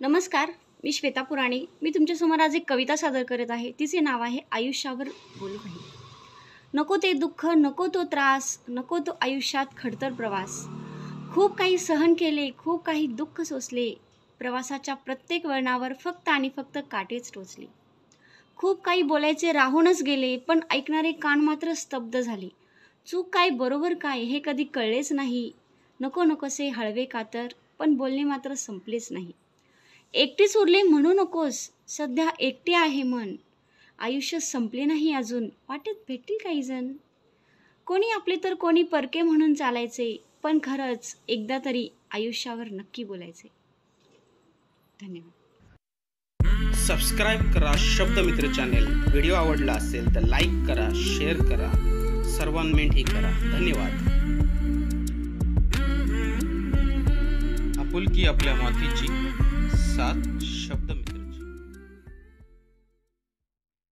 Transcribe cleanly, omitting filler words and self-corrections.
नमस्कार, मी श्वेता पुराणे. मी तुमच्यासमोर आज एक कविता सादर करत आहे. तिचे नाव आहे आयुष्यावर बोलू काही. नको ते दुःख, नको तो त्रास, नको तो आयुष्यात खडतर प्रवास. खूप काही सहन केले, खूप काही दुःख सोसले. प्रवासाच्या प्रत्येक वळणावर फक्त आणि फक्त काटेच टोचले. खूप काही बोलायचे राहूनच गेले, पण ऐकणारे कान मात्र स्तब्ध झाले. चूक काय, बरोबर काय, हे कधी कळलेच नाही. नको नकोसे हळवे कातर, पण बोलणे मात्र संपलेच नाही. एकटीच उरले म्हणू नकोस, सध्या एकटी आहे मन. आयुष्य संपले नाही अजून, वाटेत भेटतील काही जण. कोणी आपले तर कोणी परके म्हणून चालायचे, पण खरंच एकदा तरी आयुष्यावर नक्की बोलायचे. धन्यवाद. सबस्क्राईब करा शब्दमित्र चॅनेल. व्हिडिओ आवडला असेल तर लाईक करा, शेअर करा, सर्वांमेंटही करा. धन्यवाद. आपुलकी आपल्या मातीची सात शब्द